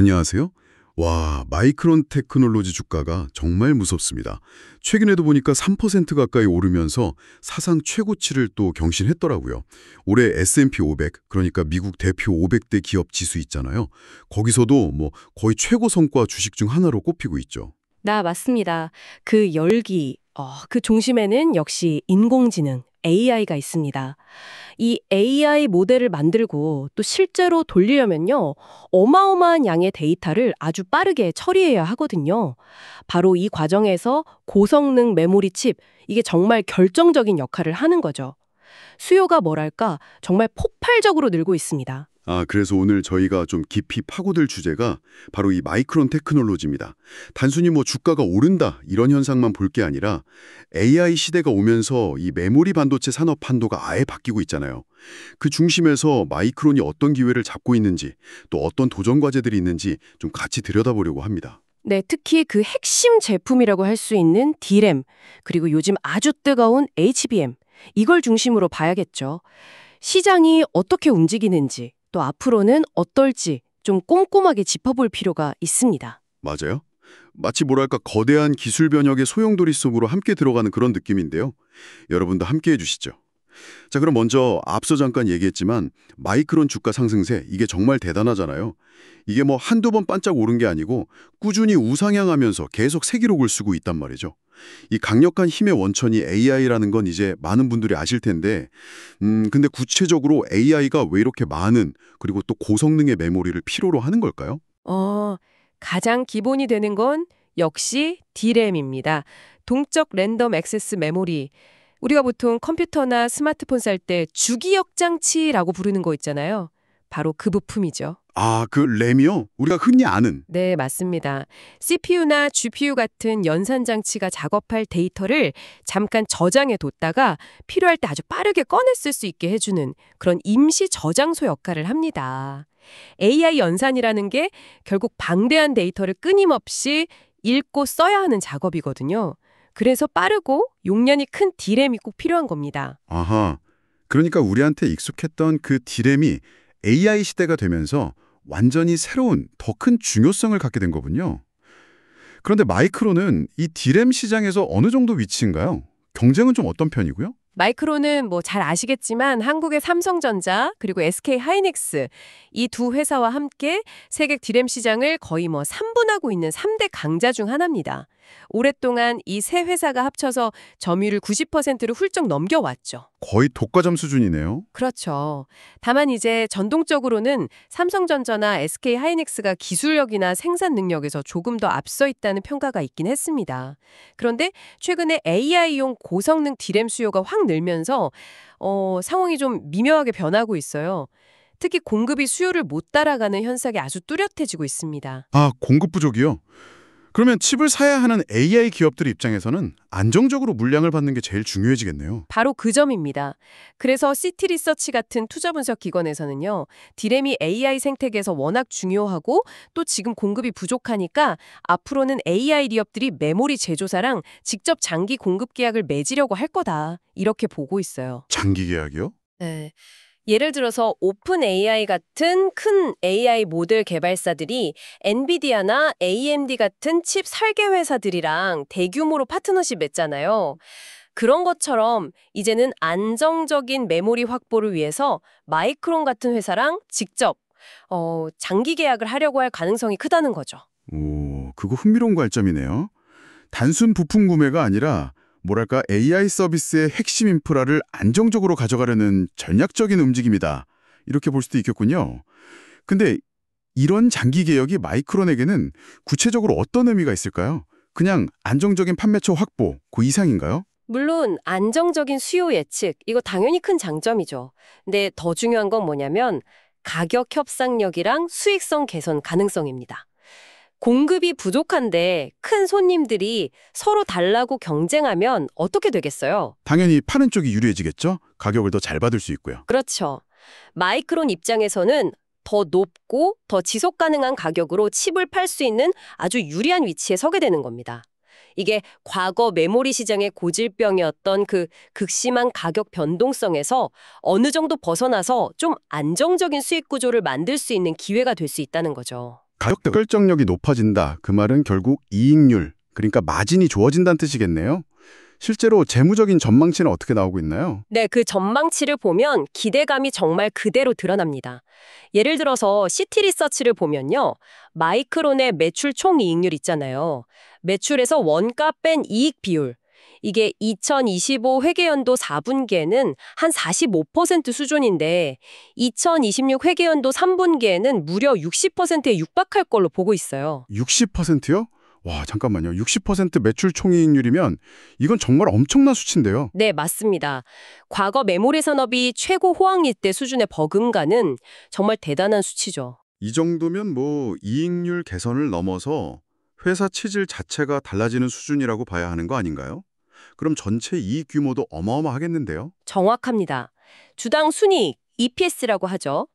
안녕하세요. 와, 마이크론 테크놀로지 주가가 정말 무섭습니다. 최근에도 보니까 3% 가까이 오르면서 사상 최고치를 또 경신했더라고요. 올해 S&P 500, 그러니까 미국 대표 500대 기업 지수 있잖아요. 거기서도 뭐 거의 최고 성과 주식 중 하나로 꼽히고 있죠. 맞습니다. 그 열기, 그 중심에는 역시 인공지능, AI가 있습니다. 이 AI 모델을 만들고 또 실제로 돌리려면요, 어마어마한 양의 데이터를 아주 빠르게 처리해야 하거든요. 바로 이 과정에서 고성능 메모리 칩, 이게 정말 결정적인 역할을 하는 거죠. 수요가 뭐랄까, 정말 폭발적으로 늘고 있습니다. 그래서 오늘 저희가 좀 깊이 파고들 주제가 바로 이 마이크론 테크놀로지입니다. 단순히 뭐 주가가 오른다 이런 현상만 볼 게 아니라 AI 시대가 오면서 이 메모리 반도체 산업 판도가 아예 바뀌고 있잖아요. 그 중심에서 마이크론이 어떤 기회를 잡고 있는지 또 어떤 도전 과제들이 있는지 좀 같이 들여다보려고 합니다. 네, 특히 그 핵심 제품이라고 할 수 있는 D램, 그리고 요즘 아주 뜨거운 HBM, 이걸 중심으로 봐야겠죠. 시장이 어떻게 움직이는지, 또 앞으로는 어떨지 좀 꼼꼼하게 짚어볼 필요가 있습니다. 맞아요? 마치 뭐랄까 거대한 기술 변혁의 소용돌이 속으로 함께 들어가는 그런 느낌인데요. 여러분도 함께 해주시죠. 자, 그럼 먼저 앞서 잠깐 얘기했지만 마이크론 주가 상승세 이게 정말 대단하잖아요. 이게 뭐 한두 번 반짝 오른 게 아니고 꾸준히 우상향하면서 계속 세기록을 쓰고 있단 말이죠. 이 강력한 힘의 원천이 AI라는 건 이제 많은 분들이 아실 텐데 근데 구체적으로 AI가 왜 이렇게 많은 그리고 또 고성능의 메모리를 필요로 하는 걸까요? 어, 가장 기본이 되는 건 역시 D램입니다. 동적 랜덤 액세스 메모리. 우리가 보통 컴퓨터나 스마트폰 살 때 주기억 장치라고 부르는 거 있잖아요. 바로 그 부품이죠. 그 램이요? 우리가 흔히 아는. 네, 맞습니다. CPU나 GPU 같은 연산 장치가 작업할 데이터를 잠깐 저장해 뒀다가 필요할 때 아주 빠르게 꺼내 쓸 수 있게 해주는 그런 임시 저장소 역할을 합니다. AI 연산이라는 게 결국 방대한 데이터를 끊임없이 읽고 써야 하는 작업이거든요. 그래서 빠르고 용량이 큰 D램이 꼭 필요한 겁니다. 아하. 그러니까 우리한테 익숙했던 그 디램이 AI 시대가 되면서 완전히 새로운 더 큰 중요성을 갖게 된 거군요. 그런데 마이크론은 이 디램 시장에서 어느 정도 위치인가요? 경쟁은 좀 어떤 편이고요? 마이크론은 뭐 잘 아시겠지만 한국의 삼성전자 그리고 SK 하이닉스 이 두 회사와 함께 세계 디램 시장을 거의 뭐 3분하고 있는 3대 강자 중 하나입니다. 오랫동안 이 세 회사가 합쳐서 점유율 90%를 훌쩍 넘겨왔죠. 거의 독과점 수준이네요. 그렇죠. 다만 이제 전통적으로는 삼성전자나 SK 하이닉스가 기술력이나 생산 능력에서 조금 더 앞서 있다는 평가가 있긴 했습니다. 그런데 최근에 AI용 고성능 D램 수요가 확 늘면서 상황이 좀 미묘하게 변하고 있어요. 특히 공급이 수요를 못 따라가는 현상이 아주 뚜렷해지고 있습니다. 공급 부족이요? 그러면 칩을 사야 하는 AI 기업들 입장에서는 안정적으로 물량을 받는 게 제일 중요해지겠네요. 바로 그 점입니다. 그래서 시티리서치 같은 투자 분석 기관에서는요, 디램이 AI 생태계에서 워낙 중요하고 또 지금 공급이 부족하니까 앞으로는 AI 기업들이 메모리 제조사랑 직접 장기 공급 계약을 맺으려고 할 거다. 이렇게 보고 있어요. 장기 계약이요? 네. 예를 들어서 오픈 AI 같은 큰 AI 모델 개발사들이 엔비디아나 AMD 같은 칩 설계 회사들이랑 대규모로 파트너십 맺잖아요. 그런 것처럼 이제는 안정적인 메모리 확보를 위해서 마이크론 같은 회사랑 직접 장기 계약을 하려고 할 가능성이 크다는 거죠. 오, 그거 흥미로운 관점이네요. 단순 부품 구매가 아니라 뭐랄까 AI 서비스의 핵심 인프라를 안정적으로 가져가려는 전략적인 움직임이다. 이렇게 볼 수도 있겠군요. 근데 이런 장기 개혁이 마이크론에게는 구체적으로 어떤 의미가 있을까요? 그냥 안정적인 판매처 확보, 그 이상인가요? 물론 안정적인 수요 예측, 이거 당연히 큰 장점이죠. 근데 더 중요한 건 뭐냐면 가격 협상력이랑 수익성 개선 가능성입니다. 공급이 부족한데 큰 손님들이 서로 달라고 경쟁하면 어떻게 되겠어요? 당연히 파는 쪽이 유리해지겠죠? 가격을 더 잘 받을 수 있고요. 그렇죠. 마이크론 입장에서는 더 높고 더 지속 가능한 가격으로 칩을 팔 수 있는 아주 유리한 위치에 서게 되는 겁니다. 이게 과거 메모리 시장의 고질병이었던 그 극심한 가격 변동성에서 어느 정도 벗어나서 좀 안정적인 수익 구조를 만들 수 있는 기회가 될 수 있다는 거죠. 가격 결정력이 높아진다. 그 말은 결국 이익률, 그러니까 마진이 좋아진다는 뜻이겠네요. 실제로 재무적인 전망치는 어떻게 나오고 있나요? 네, 그 전망치를 보면 기대감이 정말 그대로 드러납니다. 예를 들어서 시티리서치를 보면요. 마이크론의 매출 총이익률 있잖아요. 매출에서 원가 뺀 이익 비율. 이게 2025 회계연도 4분기에는 한 45% 수준인데 2026 회계연도 3분기에는 무려 60%에 육박할 걸로 보고 있어요. 60%요? 와, 잠깐만요. 60% 매출 총이익률이면 이건 정말 엄청난 수치인데요. 네, 맞습니다. 과거 메모리 산업이 최고 호황일 때 수준의 버금가는 정말 대단한 수치죠. 이 정도면 뭐 이익률 개선을 넘어서 회사 체질 자체가 달라지는 수준이라고 봐야 하는 거 아닌가요? 그럼 전체 이익 규모도 어마어마하겠는데요? 정확합니다. 주당 순이익, EPS라고 하죠.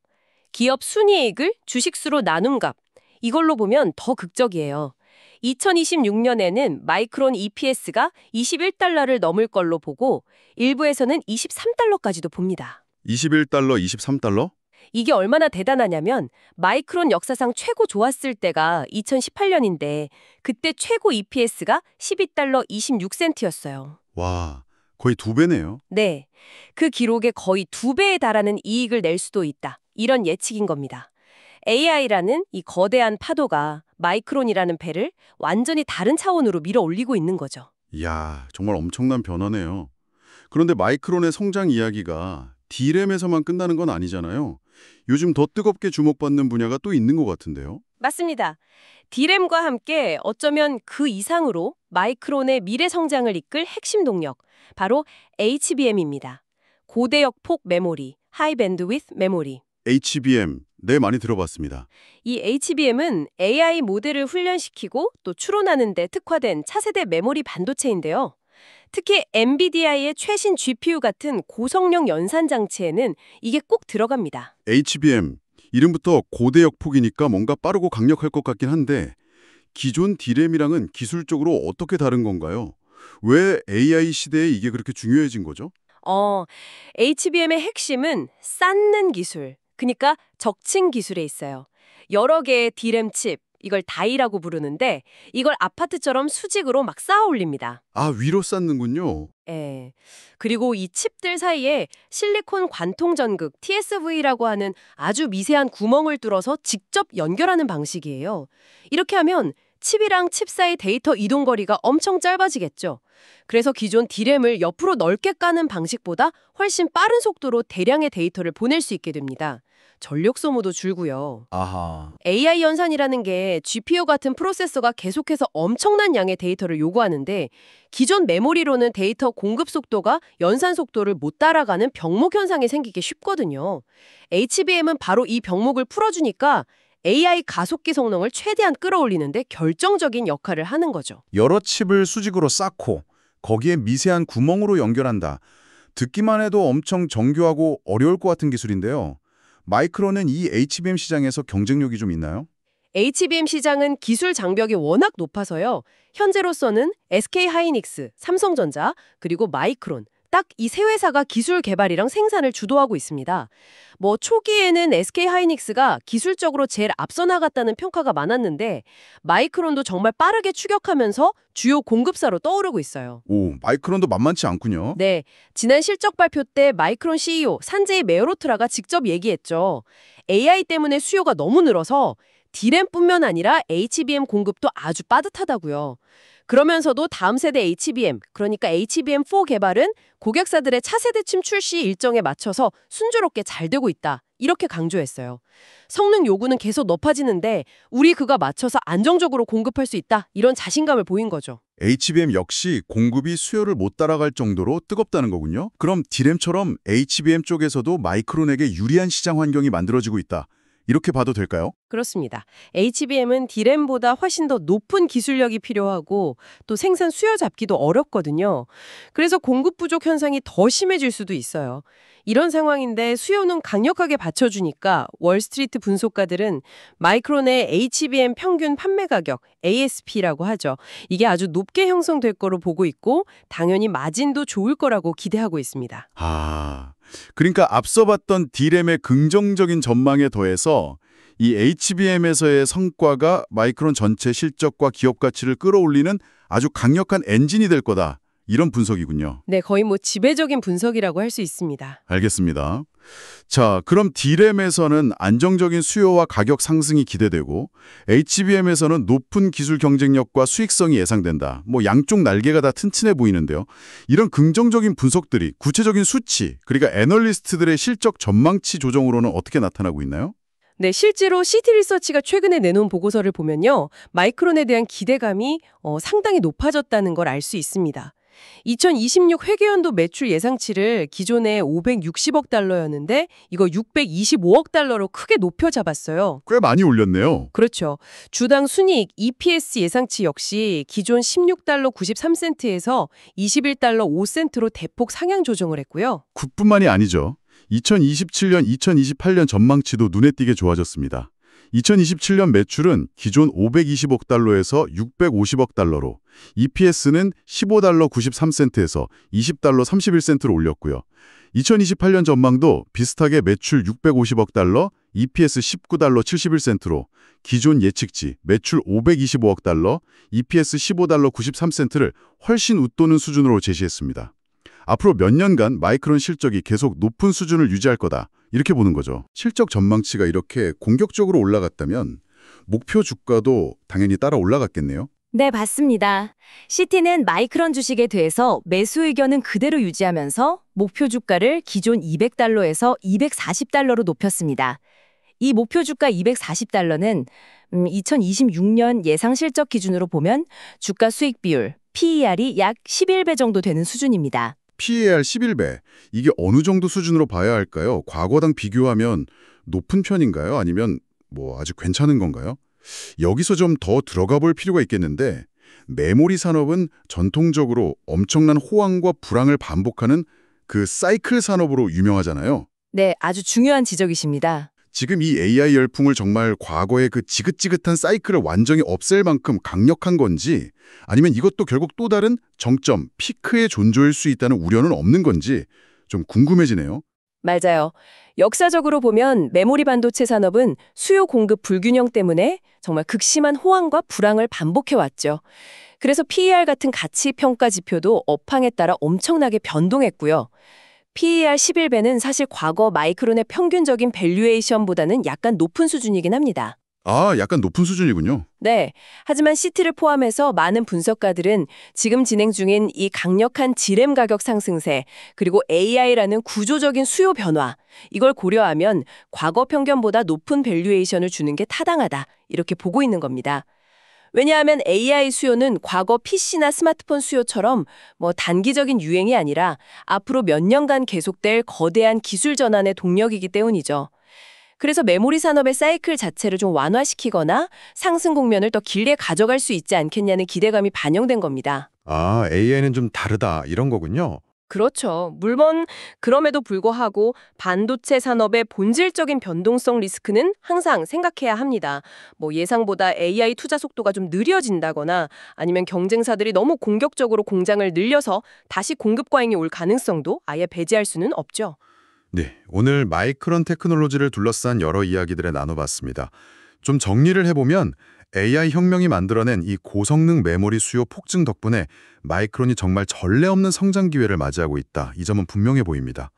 기업 순이익을 주식수로 나눈 값. 이걸로 보면 더 극적이에요. 2026년에는 마이크론 EPS가 21달러를 넘을 걸로 보고 일부에서는 23달러까지도 봅니다. 21달러, 23달러? 이게 얼마나 대단하냐면 마이크론 역사상 최고 좋았을 때가 2018년인데 그때 최고 EPS가 12달러 26센트였어요. 와, 거의 2배네요. 네, 그 기록에 거의 2배에 달하는 이익을 낼 수도 있다. 이런 예측인 겁니다. AI라는 이 거대한 파도가 마이크론이라는 배를 완전히 다른 차원으로 밀어 올리고 있는 거죠. 이야, 정말 엄청난 변화네요. 그런데 마이크론의 성장 이야기가 D램에서만 끝나는 건 아니잖아요. 요즘 더 뜨겁게 주목받는 분야가 또 있는 것 같은데요. 맞습니다. D램과 함께 어쩌면 그 이상으로 마이크론의 미래 성장을 이끌 핵심 동력, 바로 HBM입니다. 고대역 폭 메모리, 하이 밴드위드 메모리. HBM, 네, 많이 들어봤습니다. 이 HBM은 AI 모델을 훈련시키고 또 추론하는 데 특화된 차세대 메모리 반도체인데요. 특히 엔비디아의 최신 GPU 같은 고성능 연산 장치에는 이게 꼭 들어갑니다. HBM, 이름부터 고대역 폭이니까 뭔가 빠르고 강력할 것 같긴 한데 기존 D램이랑은 기술적으로 어떻게 다른 건가요? 왜 AI 시대에 이게 그렇게 중요해진 거죠? HBM의 핵심은 쌓는 기술, 그러니까 적층 기술에 있어요. 여러 개의 D램 칩, 이걸 다이라고 부르는데 이걸 아파트처럼 수직으로 막 쌓아 올립니다. 아, 위로 쌓는군요. 예. 그리고 이 칩들 사이에 실리콘 관통 전극, TSV라고 하는 아주 미세한 구멍을 뚫어서 직접 연결하는 방식이에요. 이렇게 하면 칩이랑 칩 사이 데이터 이동 거리가 엄청 짧아지겠죠. 그래서 기존 D램을 옆으로 넓게 까는 방식보다 훨씬 빠른 속도로 대량의 데이터를 보낼 수 있게 됩니다. 전력 소모도 줄고요. 아하. AI 연산이라는 게 GPU 같은 프로세서가 계속해서 엄청난 양의 데이터를 요구하는데 기존 메모리로는 데이터 공급 속도가 연산 속도를 못 따라가는 병목 현상이 생기기 쉽거든요. HBM은 바로 이 병목을 풀어주니까 AI 가속기 성능을 최대한 끌어올리는데 결정적인 역할을 하는 거죠. 여러 칩을 수직으로 쌓고 거기에 미세한 구멍으로 연결한다. 듣기만 해도 엄청 정교하고 어려울 것 같은 기술인데요. 마이크론은 이 HBM 시장에서 경쟁력이 좀 있나요? HBM 시장은 기술 장벽이 워낙 높아서요. 현재로서는 SK하이닉스, 삼성전자, 그리고 마이크론, 딱 이 세 회사가 기술 개발이랑 생산을 주도하고 있습니다. 초기에는 SK하이닉스가 기술적으로 제일 앞서 나갔다는 평가가 많았는데 마이크론도 정말 빠르게 추격하면서 주요 공급사로 떠오르고 있어요. 오, 마이크론도 만만치 않군요. 네, 지난 실적 발표 때 마이크론 CEO 산제이 메어로트라가 직접 얘기했죠. AI 때문에 수요가 너무 늘어서 D램뿐만 아니라 HBM 공급도 아주 빠듯하다고요. 그러면서도 다음 세대 HBM, 그러니까 HBM4 개발은 고객사들의 차세대 칩 출시 일정에 맞춰서 순조롭게 잘 되고 있다. 이렇게 강조했어요. 성능 요구는 계속 높아지는데 우리 그거 맞춰서 안정적으로 공급할 수 있다. 이런 자신감을 보인 거죠. HBM 역시 공급이 수요를 못 따라갈 정도로 뜨겁다는 거군요. 그럼 D램처럼 HBM 쪽에서도 마이크론에게 유리한 시장 환경이 만들어지고 있다. 이렇게 봐도 될까요? 그렇습니다. HBM은 D램보다 훨씬 더 높은 기술력이 필요하고 또 생산 수요 잡기도 어렵거든요. 그래서 공급 부족 현상이 더 심해질 수도 있어요. 이런 상황인데 수요는 강력하게 받쳐주니까 월스트리트 분석가들은 마이크론의 HBM 평균 판매 가격, ASP라고 하죠. 이게 아주 높게 형성될 거로 보고 있고 당연히 마진도 좋을 거라고 기대하고 있습니다. 그러니까 앞서 봤던 D램의 긍정적인 전망에 더해서 이 HBM에서의 성과가 마이크론 전체 실적과 기업 가치를 끌어올리는 아주 강력한 엔진이 될 거다. 이런 분석이군요. 네, 거의 뭐 지배적인 분석이라고 할 수 있습니다. 알겠습니다. 자, 그럼 D램에서는 안정적인 수요와 가격 상승이 기대되고 HBM에서는 높은 기술 경쟁력과 수익성이 예상된다. 뭐 양쪽 날개가 다 튼튼해 보이는데요. 이런 긍정적인 분석들이 구체적인 수치, 그러니까 애널리스트들의 실적 전망치 조정으로는 어떻게 나타나고 있나요? 네, 실제로 시티리서치가 최근에 내놓은 보고서를 보면요. 마이크론에 대한 기대감이 상당히 높아졌다는 걸 알 수 있습니다. 2026 회계연도 매출 예상치를 기존에 560억 달러였는데 이거 625억 달러로 크게 높여 잡았어요. 꽤 많이 올렸네요. 그렇죠. 주당 순이익 EPS 예상치 역시 기존 16달러 93센트에서 21달러 5센트로 대폭 상향 조정을 했고요. 굿뿐만이 아니죠. 2027년, 2028년 전망치도 눈에 띄게 좋아졌습니다. 2027년 매출은 기존 520억 달러에서 650억 달러로, EPS는 15달러 93센트에서 20달러 31센트로 올렸고요. 2028년 전망도 비슷하게 매출 650억 달러, EPS 19달러 71센트로 기존 예측치 매출 525억 달러, EPS 15달러 93센트를 훨씬 웃도는 수준으로 제시했습니다. 앞으로 몇 년간 마이크론 실적이 계속 높은 수준을 유지할 거다. 이렇게 보는 거죠. 실적 전망치가 이렇게 공격적으로 올라갔다면 목표 주가도 당연히 따라 올라갔겠네요. 네, 맞습니다. 시티는 마이크론 주식에 대해서 매수 의견은 그대로 유지하면서 목표 주가를 기존 200달러에서 240달러로 높였습니다. 이 목표 주가 240달러는 2026년 예상 실적 기준으로 보면 주가 수익 비율, PER이 약 11배 정도 되는 수준입니다. PER 11배. 이게 어느 정도 수준으로 봐야 할까요? 과거랑 비교하면 높은 편인가요? 아니면 뭐 아주 괜찮은 건가요? 여기서 좀 더 들어가 볼 필요가 있겠는데 메모리 산업은 전통적으로 엄청난 호황과 불황을 반복하는 그 사이클 산업으로 유명하잖아요. 네, 아주 중요한 지적이십니다. 지금 이 AI 열풍을 정말 과거의 그 지긋지긋한 사이클을 완전히 없앨 만큼 강력한 건지 아니면 이것도 결국 또 다른 정점, 피크의 존재일 수 있다는 우려는 없는 건지 좀 궁금해지네요. 맞아요. 역사적으로 보면 메모리 반도체 산업은 수요 공급 불균형 때문에 정말 극심한 호황과 불황을 반복해왔죠. 그래서 PER 같은 가치 평가 지표도 업황에 따라 엄청나게 변동했고요. PER 11배는 사실 과거 마이크론의 평균적인 밸류에이션보다는 약간 높은 수준이긴 합니다. 아, 약간 높은 수준이군요. 네. 하지만 시티를 포함해서 많은 분석가들은 지금 진행 중인 이 강력한 D램 가격 상승세, 그리고 AI라는 구조적인 수요 변화, 이걸 고려하면 과거 평균보다 높은 밸류에이션을 주는 게 타당하다. 이렇게 보고 있는 겁니다. 왜냐하면 AI 수요는 과거 PC나 스마트폰 수요처럼 뭐 단기적인 유행이 아니라 앞으로 몇 년간 계속될 거대한 기술 전환의 동력이기 때문이죠. 그래서 메모리 산업의 사이클 자체를 좀 완화시키거나 상승 국면을 더 길게 가져갈 수 있지 않겠냐는 기대감이 반영된 겁니다. 아, AI는 좀 다르다 이런 거군요. 그렇죠. 물론 그럼에도 불구하고 반도체 산업의 본질적인 변동성 리스크는 항상 생각해야 합니다. 뭐 예상보다 AI 투자 속도가 좀 느려진다거나 아니면 경쟁사들이 너무 공격적으로 공장을 늘려서 다시 공급 과잉이 올 가능성도 아예 배제할 수는 없죠. 네, 오늘 마이크론 테크놀로지를 둘러싼 여러 이야기들을 나눠봤습니다. 좀 정리를 해보면 AI 혁명이 만들어낸 이 고성능 메모리 수요 폭증 덕분에 마이크론이 정말 전례 없는 성장 기회를 맞이하고 있다. 이 점은 분명해 보입니다.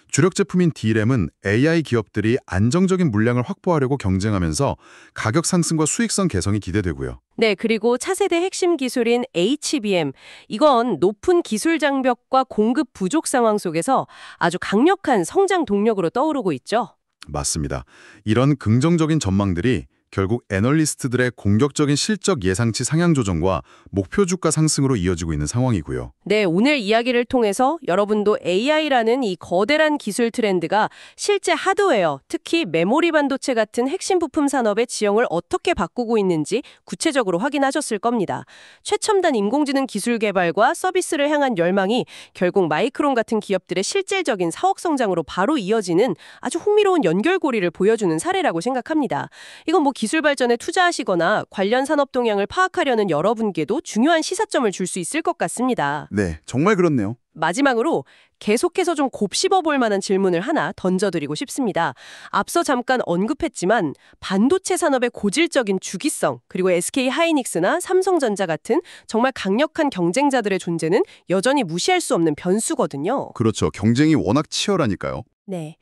주력 제품인 D램은 AI 기업들이 안정적인 물량을 확보하려고 경쟁하면서 가격 상승과 수익성 개선이 기대되고요. 네, 그리고 차세대 핵심 기술인 HBM, 이건 높은 기술 장벽과 공급 부족 상황 속에서 아주 강력한 성장 동력으로 떠오르고 있죠. 맞습니다. 이런 긍정적인 전망들이 결국 애널리스트들의 공격적인 실적 예상치 상향 조정과 목표 주가 상승으로 이어지고 있는 상황이고요. 네, 오늘 이야기를 통해서 여러분도 AI라는 이 거대한 기술 트렌드가 실제 하드웨어, 특히 메모리 반도체 같은 핵심 부품 산업의 지형을 어떻게 바꾸고 있는지 구체적으로 확인하셨을 겁니다. 최첨단 인공지능 기술 개발과 서비스를 향한 열망이 결국 마이크론 같은 기업들의 실질적인 사업 성장으로 바로 이어지는 아주 흥미로운 연결고리를 보여주는 사례라고 생각합니다. 이건 뭐 기술 발전에 투자하시거나 관련 산업 동향을 파악하려는 여러분께도 중요한 시사점을 줄 수 있을 것 같습니다. 네, 정말 그렇네요. 마지막으로 계속해서 좀 곱씹어 볼 만한 질문을 하나 던져드리고 싶습니다. 앞서 잠깐 언급했지만 반도체 산업의 고질적인 주기성, 그리고 SK 하이닉스나 삼성전자 같은 정말 강력한 경쟁자들의 존재는 여전히 무시할 수 없는 변수거든요. 그렇죠. 경쟁이 워낙 치열하니까요. 네.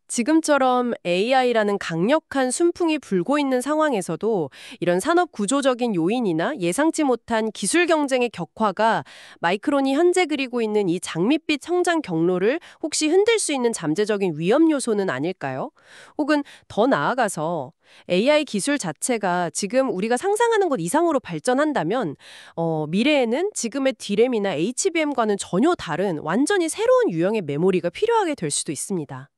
지금처럼 AI라는 강력한 순풍이 불고 있는 상황에서도 이런 산업 구조적인 요인이나 예상치 못한 기술 경쟁의 격화가 마이크론이 현재 그리고 있는 이 장밋빛 성장 경로를 혹시 흔들 수 있는 잠재적인 위험 요소는 아닐까요? 혹은 더 나아가서 AI 기술 자체가 지금 우리가 상상하는 것 이상으로 발전한다면 미래에는 지금의 D램이나 HBM과는 전혀 다른 완전히 새로운 유형의 메모리가 필요하게 될 수도 있습니다.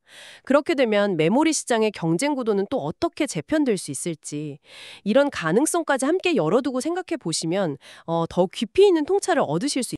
그렇게 되면 메모리 시장의 경쟁 구도는 또 어떻게 재편될 수 있을지 이런 가능성까지 함께 열어두고 생각해 보시면 더 깊이 있는 통찰을 얻으실 수